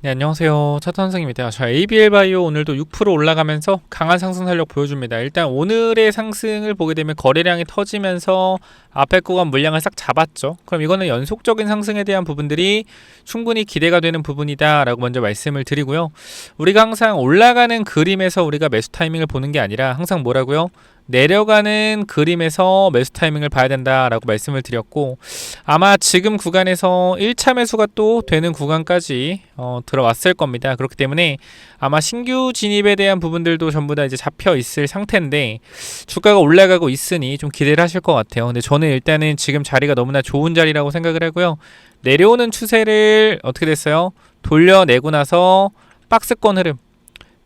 네, 안녕하세요. 차탄성입니다. 자, ABL바이오 오늘도 6% 올라가면서 강한 상승 탄력 보여줍니다. 일단 오늘의 상승을 보게 되면 거래량이 터지면서 앞에 구간 물량을 싹 잡았죠. 그럼 이거는 연속적인 상승에 대한 부분들이 충분히 기대가 되는 부분이다 라고 먼저 말씀을 드리고요. 우리가 항상 올라가는 그림에서 우리가 매수 타이밍을 보는 게 아니라 항상 뭐라고요? 내려가는 그림에서 매수 타이밍을 봐야 된다라고 말씀을 드렸고, 아마 지금 구간에서 1차 매수가 또 되는 구간까지 들어왔을 겁니다. 그렇기 때문에 아마 신규 진입에 대한 부분들도 전부 다 이제 잡혀 있을 상태인데, 주가가 올라가고 있으니 좀 기대를 하실 것 같아요. 근데 저는 일단은 지금 자리가 너무나 좋은 자리라고 생각을 하고요. 내려오는 추세를 어떻게 됐어요? 돌려내고 나서 박스권 흐름,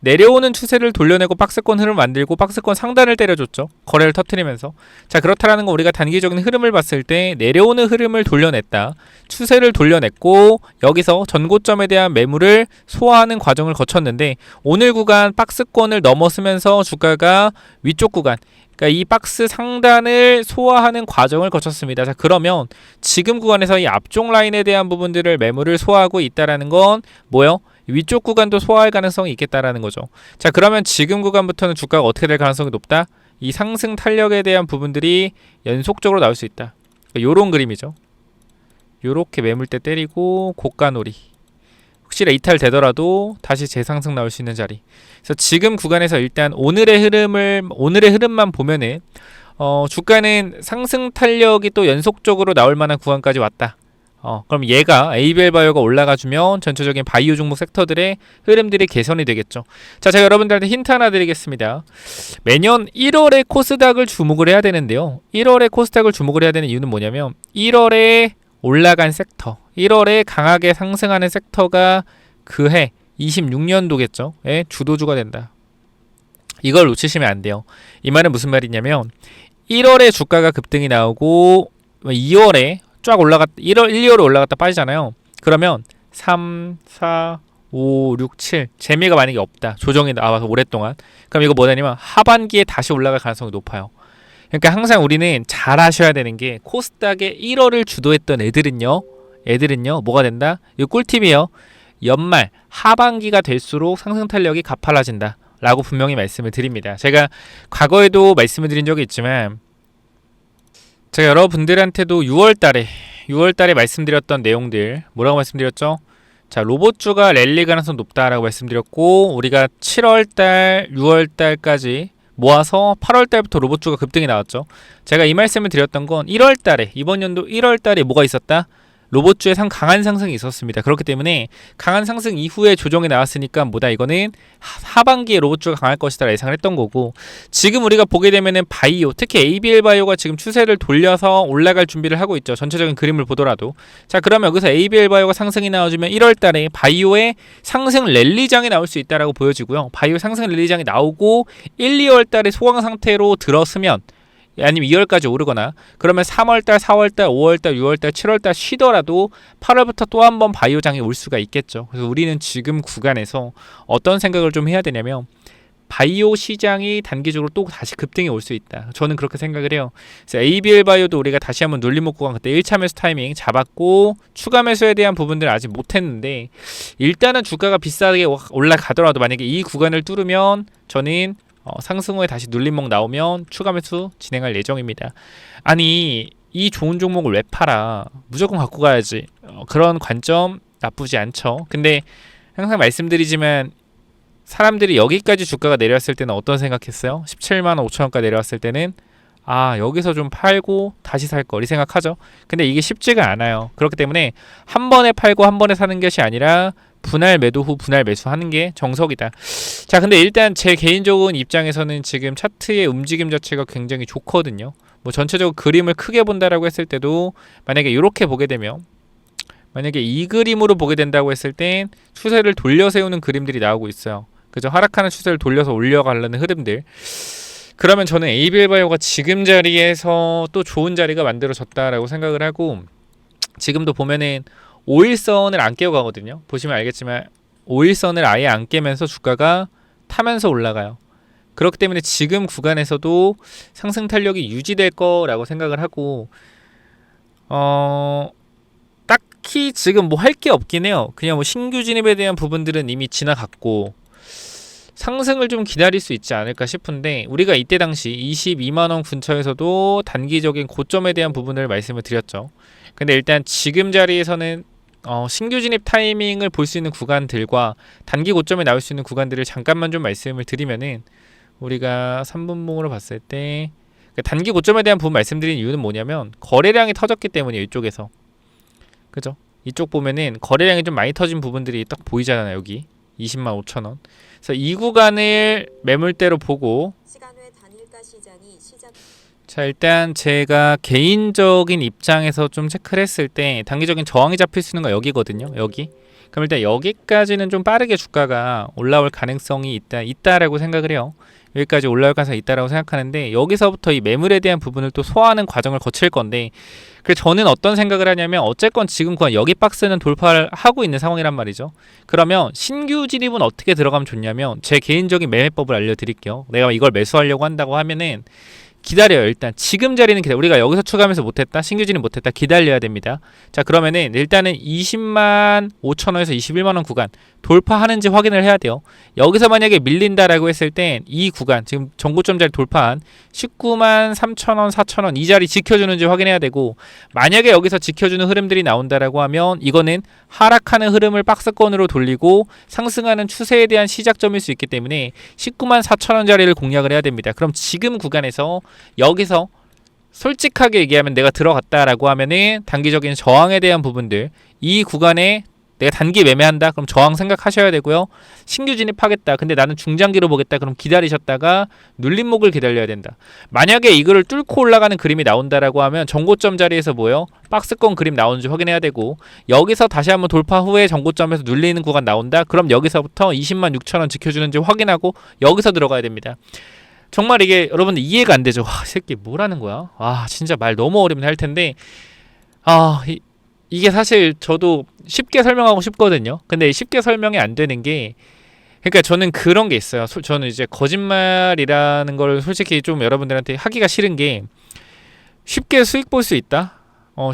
내려오는 추세를 돌려내고 박스권 흐름을 만들고 박스권 상단을 때려줬죠. 거래를 터트리면서. 자, 그렇다라는 건 우리가 단기적인 흐름을 봤을 때 내려오는 흐름을 돌려냈다, 추세를 돌려냈고 여기서 전고점에 대한 매물을 소화하는 과정을 거쳤는데, 오늘 구간 박스권을 넘어서면서 주가가 위쪽 구간, 그러니까 이 박스 상단을 소화하는 과정을 거쳤습니다. 자, 그러면 지금 구간에서 이 앞쪽 라인에 대한 부분들을 매물을 소화하고 있다라는 건 뭐예요? 위쪽 구간도 소화할 가능성이 있겠다라는 거죠. 자, 그러면 지금 구간부터는 주가가 어떻게 될 가능성이 높다? 이 상승 탄력에 대한 부분들이 연속적으로 나올 수 있다. 그러니까 요런 그림이죠. 요렇게 매물대 때리고 고가놀이, 혹시나 이탈되더라도 다시 재상승 나올 수 있는 자리. 그래서 지금 구간에서 일단 오늘의 흐름만 보면은 주가는 상승 탄력이 또 연속적으로 나올 만한 구간까지 왔다. 그럼 얘가 ABL바이오가 올라가주면 전체적인 바이오 종목 섹터들의 흐름들이 개선이 되겠죠. 자, 제가 여러분들한테 힌트 하나 드리겠습니다. 매년 1월에 코스닥을 주목을 해야 되는데요. 1월에 코스닥을 주목을 해야 되는 이유는 뭐냐면 1월에 올라간 섹터, 1월에 강하게 상승하는 섹터가 그해 26년도겠죠. 예, 주도주가 된다. 이걸 놓치시면 안 돼요. 이 말은 무슨 말이냐면 1월에 주가가 급등이 나오고 2월에 쫙 올라갔다, 1, 2월에 올라갔다 빠지잖아요. 그러면 3, 4, 5, 6, 7 재미가 만약에 없다, 조정이 나와서 오랫동안, 그럼 이거 뭐냐면 하반기에 다시 올라갈 가능성이 높아요. 그러니까 항상 우리는 잘 아셔야 되는 게, 코스닥의 1월을 주도했던 애들은요 뭐가 된다? 이거 꿀팁이에요. 연말 하반기가 될수록 상승 탄력이 가팔라진다 라고 분명히 말씀을 드립니다. 제가 과거에도 말씀을 드린 적이 있지만, 제가 여러분들한테도 6월달에 말씀드렸던 내용들 뭐라고 말씀드렸죠? 자, 로봇주가 랠리 가능성 높다라고 말씀드렸고, 우리가 7월달, 6월달까지 모아서 8월달부터 로봇주가 급등이 나왔죠. 제가 이 말씀을 드렸던 건 1월달에, 이번 연도 1월달에 뭐가 있었다? 로봇주의 강한 상승이 있었습니다. 그렇기 때문에 강한 상승 이후에 조정이 나왔으니까 뭐다, 이거는 하반기에 로봇주가 강할 것이다 예상을 했던 거고, 지금 우리가 보게 되면은 바이오, 특히 ABL바이오가 지금 추세를 돌려서 올라갈 준비를 하고 있죠. 전체적인 그림을 보더라도. 자, 그러면 여기서 ABL바이오가 상승이 나와주면 1월달에 바이오의 상승 랠리장이 나올 수 있다라고 보여지고요. 바이오 상승 랠리장이 나오고 1, 2월달에 소강 상태로 들었으면, 아니면 2월까지 오르거나, 그러면 3월달, 4월달, 5월달, 6월달, 7월달 쉬더라도 8월부터 또 한 번 바이오장이 올 수가 있겠죠. 그래서 우리는 지금 구간에서 어떤 생각을 좀 해야 되냐면, 바이오 시장이 단기적으로 또 다시 급등이 올 수 있다. 저는 그렇게 생각을 해요. 그래서 ABL바이오도 우리가 다시 한번 눌림목 구간, 그때 1차 매수 타이밍 잡았고 추가 매수에 대한 부분들을 아직 못했는데, 일단은 주가가 비싸게 올라가더라도 만약에 이 구간을 뚫으면 저는 상승 후에 다시 눌림목 나오면 추가 매수 진행할 예정입니다. 아니, 이 좋은 종목을 왜 팔아? 무조건 갖고 가야지. 그런 관점 나쁘지 않죠. 근데 항상 말씀드리지만, 사람들이 여기까지 주가가 내려왔을 때는 어떤 생각했어요? 17만 5천 원까지 내려왔을 때는 여기서 좀 팔고 다시 살 거 이 생각하죠. 근데 이게 쉽지가 않아요. 그렇기 때문에 한 번에 팔고 한 번에 사는 것이 아니라 분할 매도 후 분할 매수하는 게 정석이다. 자, 근데 일단 제 개인적인 입장에서는 지금 차트의 움직임 자체가 굉장히 좋거든요. 뭐 전체적으로 그림을 크게 본다라고 했을 때도, 만약에 이렇게 보게 되면, 만약에 이 그림으로 보게 된다고 했을 땐 추세를 돌려 세우는 그림들이 나오고 있어요. 그죠? 하락하는 추세를 돌려서 올려가려는 흐름들. 그러면 저는 ABL바이오가 지금 자리에서 또 좋은 자리가 만들어졌다라고 생각을 하고, 지금도 보면은 5일선을 안 깨고 가거든요. 보시면 알겠지만 5일선을 아예 안 깨면서 주가가 타면서 올라가요. 그렇기 때문에 지금 구간에서도 상승 탄력이 유지될 거라고 생각을 하고, 딱히 지금 뭐 할 게 없긴 해요. 그냥 뭐 신규 진입에 대한 부분들은 이미 지나갔고 상승을 좀 기다릴 수 있지 않을까 싶은데, 우리가 이때 당시 22만원 근처에서도 단기적인 고점에 대한 부분을 말씀을 드렸죠. 근데 일단 지금 자리에서는 신규 진입 타이밍을 볼 수 있는 구간들과 단기 고점에 나올 수 있는 구간들을 잠깐만 좀 말씀을 드리면은, 우리가 3분봉으로 봤을 때 단기 고점에 대한 부분 말씀드린 이유는 뭐냐면 거래량이 터졌기 때문이에요. 이쪽에서. 그죠? 이쪽 보면은 거래량이 좀 많이 터진 부분들이 딱 보이잖아요. 여기 20만 5천원. 그래서 이 구간을 매물대로 보고, 자 일단 제가 개인적인 입장에서 좀 체크를 했을 때 단기적인 저항이 잡힐 수 있는 거 여기거든요. 여기. 그럼 일단 여기까지는 좀 빠르게 주가가 올라올 가능성이 있다라고 생각을 해요. 여기까지 올라올 가능성이 있다라고 생각하는데, 여기서부터 이 매물에 대한 부분을 또 소화하는 과정을 거칠 건데, 그래서 저는 어떤 생각을 하냐면 어쨌건 지금 그냥 여기 박스는 돌파를 하고 있는 상황이란 말이죠. 그러면 신규 진입은 어떻게 들어가면 좋냐면, 제 개인적인 매매법을 알려드릴게요. 내가 이걸 매수하려고 한다고 하면은 기다려요. 일단 지금 자리는 기다려. 우리가 여기서 추가하면서 못했다, 신규 진입 못했다, 기다려야 됩니다. 자 그러면은 일단은 20만 5천원에서 21만원 구간 돌파하는지 확인을 해야 돼요. 여기서 만약에 밀린다라고 했을 땐 이 구간, 지금 전고점 자리 돌파한 19만 3천원 4천원 이 자리 지켜주는지 확인해야 되고, 만약에 여기서 지켜주는 흐름들이 나온다라고 하면 이거는 하락하는 흐름을 박스권으로 돌리고 상승하는 추세에 대한 시작점일 수 있기 때문에 19만 4천원 자리를 공략을 해야 됩니다. 그럼 지금 구간에서 여기서 솔직하게 얘기하면 내가 들어갔다라고 하면은 단기적인 저항에 대한 부분들, 이 구간에 내가 단기 매매한다 그럼 저항 생각하셔야 되고요. 신규 진입하겠다 근데 나는 중장기로 보겠다 그럼 기다리셨다가 눌림목을 기다려야 된다. 만약에 이거를 뚫고 올라가는 그림이 나온다라고 하면 전고점 자리에서 뭐예요? 박스권 그림 나오는지 확인해야 되고, 여기서 다시 한번 돌파 후에 전고점에서 눌리는 구간 나온다 그럼 여기서부터 20만 6천원 지켜주는지 확인하고 여기서 들어가야 됩니다. 정말 이게 여러분들 이해가 안 되죠. 와, 이 새끼 뭐라는 거야? 아 진짜 말 너무 어렵네 할 텐데, 이게 사실 저도 쉽게 설명하고 싶거든요. 근데 쉽게 설명이 안 되는 게, 그러니까 저는 그런 게 있어요. 저는 이제 거짓말이라는 걸 솔직히 좀 여러분들한테 하기가 싫은 게, 쉽게 수익 볼 수 있다?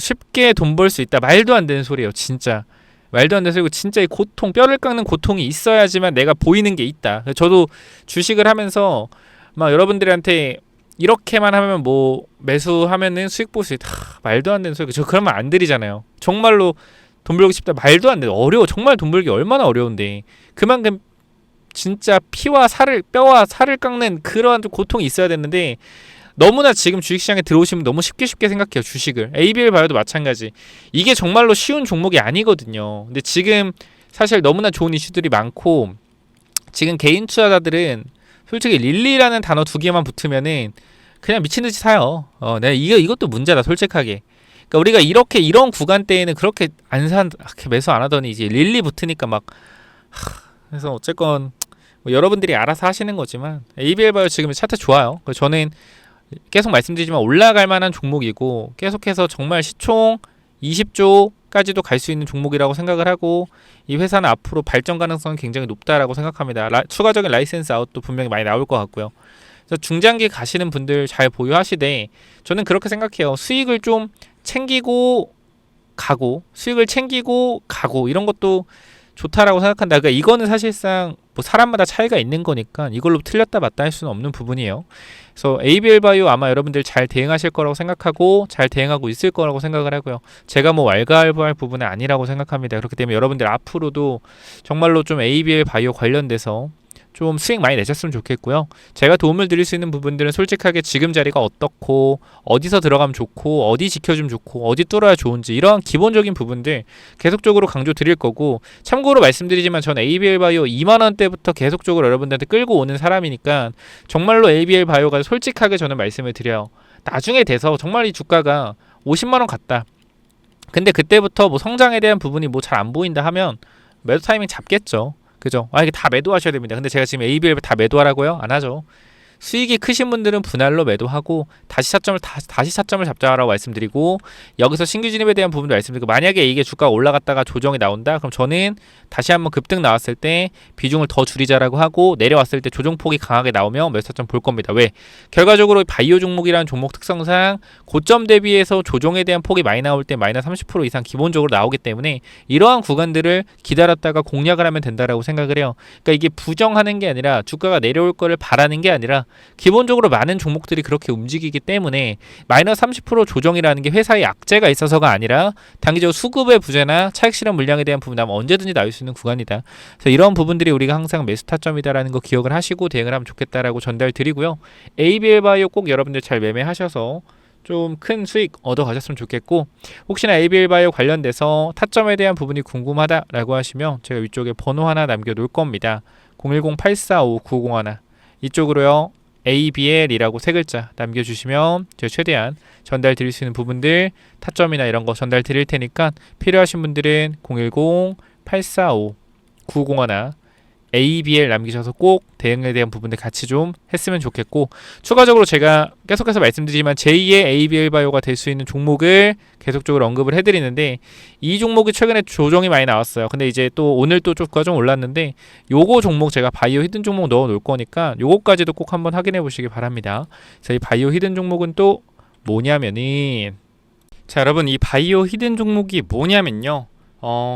쉽게 돈 벌 수 있다? 말도 안 되는 소리예요. 진짜. 말도 안 되는 소리고, 진짜 이 고통, 뼈를 깎는 고통이 있어야지만 내가 보이는 게 있다. 저도 주식을 하면서 막 여러분들한테 이렇게만 하면 뭐 매수하면은 수익 볼 수 있다, 말도 안 되는 소리. 저 그런 말 안 드리잖아요. 정말로 돈 벌고 싶다, 말도 안 돼. 어려워. 정말 돈 벌기 얼마나 어려운데 그만큼 진짜 피와 살을, 뼈와 살을 깎는 그러한 고통이 있어야 되는데, 너무나 지금 주식시장에 들어오시면 너무 쉽게 생각해요. 주식을. ABL 바이오도 마찬가지. 이게 정말로 쉬운 종목이 아니거든요. 근데 지금 사실 너무나 좋은 이슈들이 많고, 지금 개인 투자자들은 솔직히 릴리라는 단어 두 개만 붙으면은 그냥 미친듯이 사요. 내가 이것도 문제다 솔직하게. 그러니까 우리가 이렇게 이런 구간대에는 그렇게 매수 안 하더니 이제 릴리 붙으니까 막 그래서 어쨌건 뭐 여러분들이 알아서 하시는 거지만, ABL 바이오 지금 차트 좋아요. 저는 계속 말씀드리지만 올라갈 만한 종목이고, 계속해서 정말 시총 20조까지도 갈 수 있는 종목이라고 생각을 하고, 이 회사는 앞으로 발전 가능성이 굉장히 높다라고 생각합니다. 추가적인 라이센스 아웃도 분명히 많이 나올 것 같고요. 그래서 중장기 가시는 분들 잘 보유하시되, 저는 그렇게 생각해요. 수익을 좀 챙기고 가고, 이런 것도 좋다라고 생각한다. 그러니까 이거는 사실상 뭐 사람마다 차이가 있는 거니까 이걸로 틀렸다 맞다 할 수는 없는 부분이에요. 그래서 ABL 바이오 아마 여러분들 잘 대응하실 거라고 생각하고 잘 대응하고 있을 거라고 생각을 하고요. 제가 뭐 왈가왈부할 부분은 아니라고 생각합니다. 그렇기 때문에 여러분들 앞으로도 정말로 좀 ABL 바이오 관련돼서 좀 수익 많이 내셨으면 좋겠고요. 제가 도움을 드릴 수 있는 부분들은 솔직하게 지금 자리가 어떻고, 어디서 들어가면 좋고, 어디 지켜주면 좋고, 어디 뚫어야 좋은지, 이러한 기본적인 부분들 계속적으로 강조 드릴 거고, 참고로 말씀드리지만 전 ABL 바이오 2만원대부터 계속적으로 여러분들한테 끌고 오는 사람이니까 정말로 ABL 바이오가 솔직하게 저는 말씀을 드려요. 나중에 돼서 정말 이 주가가 50만원 갔다. 근데 그때부터 뭐 성장에 대한 부분이 뭐 잘 안 보인다 하면 매도 타이밍 잡겠죠. 그죠? 이게 다 매도하셔야 됩니다. 근데 제가 지금 ABL 다 매도하라고요? 안 하죠. 수익이 크신 분들은 분할로 매도하고 다시 차점을 잡자라고 말씀드리고, 여기서 신규 진입에 대한 부분도 말씀드리고, 만약에 이게 주가가 올라갔다가 조정이 나온다, 그럼 저는 다시 한번 급등 나왔을 때 비중을 더 줄이자라고 하고, 내려왔을 때 조정폭이 강하게 나오면 매수 타점 볼 겁니다. 왜? 결과적으로 바이오 종목이라는 종목 특성상 고점 대비해서 조정에 대한 폭이 많이 나올 때 마이너스 30% 이상 기본적으로 나오기 때문에 이러한 구간들을 기다렸다가 공략을 하면 된다라고 생각을 해요. 그러니까 이게 부정하는 게 아니라, 주가가 내려올 거를 바라는 게 아니라, 기본적으로 많은 종목들이 그렇게 움직이기 때문에 마이너스 30% 조정이라는 게 회사의 악재가 있어서가 아니라 단기적으로 수급의 부재나 차익 실현 물량에 대한 부분 하면 언제든지 나올 수 있는 구간이다. 그래서 이런 부분들이 우리가 항상 매수 타점이다라는 거 기억을 하시고 대응을 하면 좋겠다라고 전달 드리고요. ABL 바이오 꼭 여러분들 잘 매매하셔서 좀 큰 수익 얻어 가셨으면 좋겠고, 혹시나 ABL 바이오 관련돼서 타점에 대한 부분이 궁금하다라고 하시면 제가 위쪽에 번호 하나 남겨 놓을 겁니다. 010-845901 이쪽으로요. ABL이라고 세 글자 남겨주시면 제가 최대한 전달 드릴 수 있는 부분들, 타점이나 이런 거 전달 드릴 테니까 필요하신 분들은 010-845-9051 ABL 남기셔서 꼭 대응에 대한 부분들 같이 좀 했으면 좋겠고, 추가적으로 제가 계속해서 말씀드리지만 제2의 ABL 바이오가 될 수 있는 종목을 계속적으로 언급을 해드리는데, 이 종목이 최근에 조정이 많이 나왔어요. 근데 이제 또 오늘 또 주가 좀 올랐는데, 요거 종목 제가 바이오 히든 종목 넣어 놓을 거니까 요거까지도 꼭 한번 확인해 보시기 바랍니다. 그래서 이 바이오 히든 종목은 또 뭐냐면은, 자 여러분, 이 바이오 히든 종목이 뭐냐면요,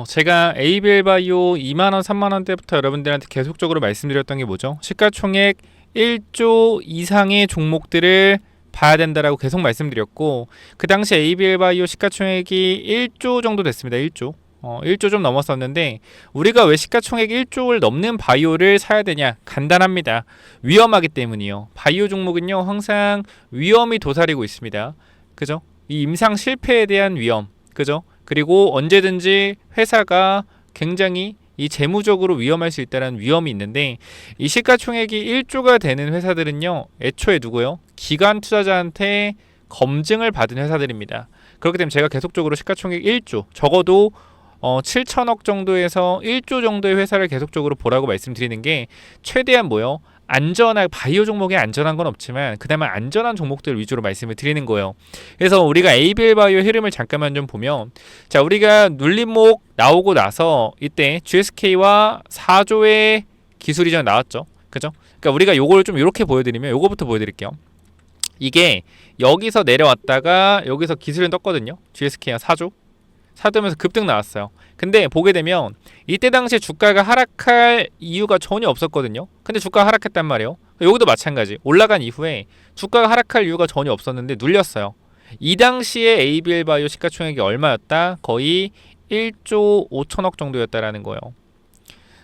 제가 ABL 바이오 2만원, 3만원대부터 여러분들한테 계속적으로 말씀드렸던 게 뭐죠? 시가총액 1조 이상의 종목들을 봐야 된다라고 계속 말씀드렸고, 그 당시 ABL 바이오 시가총액이 1조 정도 됐습니다. 1조. 1조 좀 넘었었는데, 우리가 왜 시가총액 1조를 넘는 바이오를 사야 되냐? 간단합니다. 위험하기 때문이요. 바이오 종목은요, 항상 위험이 도사리고 있습니다. 그죠? 이 임상 실패에 대한 위험. 그죠? 그리고 언제든지 회사가 굉장히 이 재무적으로 위험할 수 있다는 위험이 있는데, 이 시가총액이 1조가 되는 회사들은요, 애초에 누구요? 기관 투자자한테 검증을 받은 회사들입니다. 그렇기 때문에 제가 계속적으로 시가총액 1조, 적어도 7천억 정도에서 1조 정도의 회사를 계속적으로 보라고 말씀드리는 게, 최대한 뭐요? 바이오 종목에 안전한 건 없지만 그나마 안전한 종목들 위주로 말씀을 드리는 거예요. 그래서 우리가 ABL 바이오 흐름을 잠깐만 좀 보면, 자 우리가 눌림목 나오고 나서 이때 GSK와 4조의 기술 이전 나왔죠. 그죠? 그러니까 우리가 요걸 좀 이렇게 보여드리면, 요거부터 보여드릴게요. 이게 여기서 내려왔다가 여기서 기술을 떴거든요. GSK가 4조 사두면서 급등 나왔어요. 근데 보게 되면 이때 당시에 주가가 하락할 이유가 전혀 없었거든요. 근데 주가가 하락했단 말이에요. 여기도 마찬가지. 올라간 이후에 주가가 하락할 이유가 전혀 없었는데 눌렸어요. 이 당시에 ABL 바이오 시가총액이 얼마였다? 거의 1조 5천억 정도였다라는 거예요.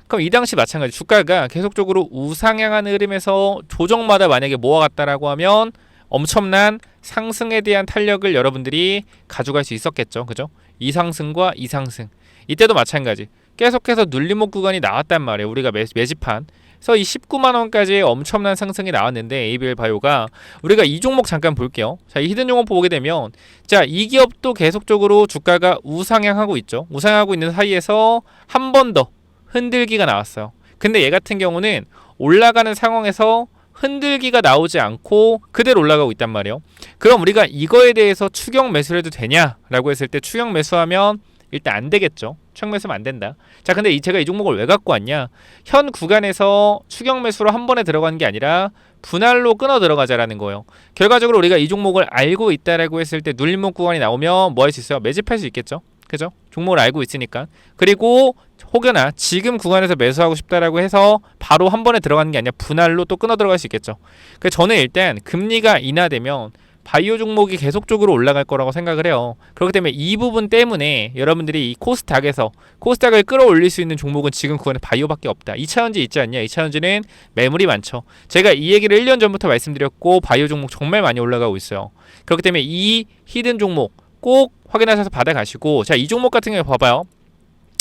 그럼 이 당시 마찬가지. 주가가 계속적으로 우상향하는 흐름에서 조정마다 만약에 모아갔다라고 하면 엄청난 상승에 대한 탄력을 여러분들이 가져갈 수 있었겠죠. 그죠? 이상승과 이상승. 이때도 마찬가지. 계속해서 눌림목 구간이 나왔단 말이에요. 우리가 매집한. 그래서 이 19만원까지의 엄청난 상승이 나왔는데, ABL 바이오가, 우리가 이 종목 잠깐 볼게요. 자, 이 히든 종목 보게 되면, 자, 이 기업도 계속적으로 주가가 우상향하고 있죠. 우상향하고 있는 사이에서 한 번 더 흔들기가 나왔어요. 근데 얘 같은 경우는 올라가는 상황에서 흔들기가 나오지 않고 그대로 올라가고 있단 말이에요. 그럼 우리가 이거에 대해서 추격 매수를 해도 되냐라고 했을 때, 추격 매수하면 일단 안 되겠죠. 추격 매수하면 안 된다. 자, 근데 제가 이 종목을 왜 갖고 왔냐? 현 구간에서 추격 매수로 한 번에 들어가는 게 아니라 분할로 끊어 들어가자라는 거예요. 결과적으로 우리가 이 종목을 알고 있다라고 했을 때 눌림목 구간이 나오면 뭐 할 수 있어요? 매집할 수 있겠죠. 그죠? 종목을 알고 있으니까. 그리고 혹여나 지금 구간에서 매수하고 싶다라고 해서 바로 한 번에 들어가는 게 아니라 분할로 또 끊어 들어갈 수 있겠죠. 그래서 저는 일단 금리가 인하되면 바이오 종목이 계속적으로 올라갈 거라고 생각을 해요. 그렇기 때문에 이 부분 때문에 여러분들이 이 코스닥을 끌어올릴 수 있는 종목은 지금 구간에 바이오밖에 없다. 2차전지 있지 않냐? 2차전지는 매물이 많죠. 제가 이 얘기를 1년 전부터 말씀드렸고, 바이오 종목 정말 많이 올라가고 있어요. 그렇기 때문에 이 히든 종목 꼭 확인하셔서 받아가시고, 자, 이 종목 같은 경우에 봐봐요.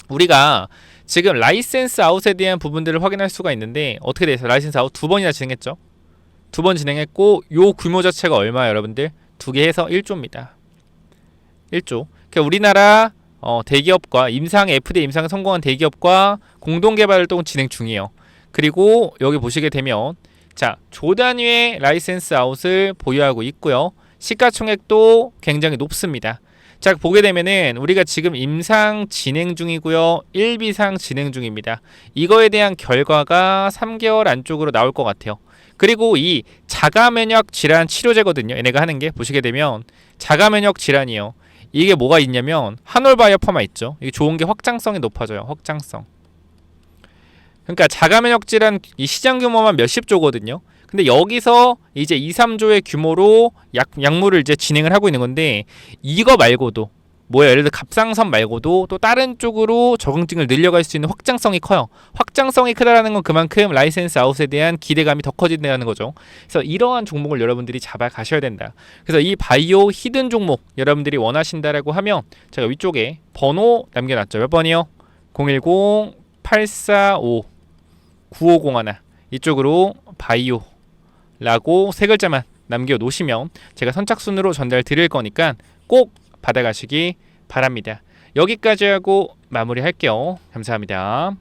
우리가 지금 라이센스 아웃에 대한 부분들을 확인할 수가 있는데, 어떻게 돼서 라이센스 아웃 2번이나 진행했죠. 2번 진행했고, 요 규모 자체가 얼마예요, 여러분들? 2개 해서 1조입니다. 1조. 그러니까 우리나라 대기업과 FDA 임상에 성공한 대기업과 공동 개발 활동을 진행 중이에요. 그리고 여기 보시게 되면 자, 조 단위의 라이센스 아웃을 보유하고 있고요. 시가총액도 굉장히 높습니다. 자, 보게 되면은 우리가 지금 임상 진행 중이고요. 1비상 진행 중입니다. 이거에 대한 결과가 3개월 안쪽으로 나올 것 같아요. 그리고 이 자가면역 질환 치료제거든요. 얘네가 하는 게 보시게 되면 자가면역 질환이요. 이게 뭐가 있냐면 한올바이오파마 있죠. 이게 좋은 게 확장성이 높아져요. 확장성. 그러니까 자가면역 질환 이 시장 규모만 몇십 조거든요. 근데 여기서 이제 2, 3조의 규모로 약물을 이제 진행을 하고 있는 건데 이거 말고도 예를 들어 갑상선 말고도 또 다른 쪽으로 적응증을 늘려갈 수 있는 확장성이 커요. 확장성이 크다라는 건 그만큼 라이센스 아웃에 대한 기대감이 더 커진다는 거죠. 그래서 이러한 종목을 여러분들이 잡아 가셔야 된다. 그래서 이 바이오 히든 종목 여러분들이 원하신다라고 하면 제가 위쪽에 번호 남겨놨죠. 몇 번이요? 010-845-9501 이쪽으로 바이오 라고 세 글자만 남겨놓으시면 제가 선착순으로 전달 드릴 거니까 꼭 받아가시기 바랍니다. 여기까지 하고 마무리할게요. 감사합니다.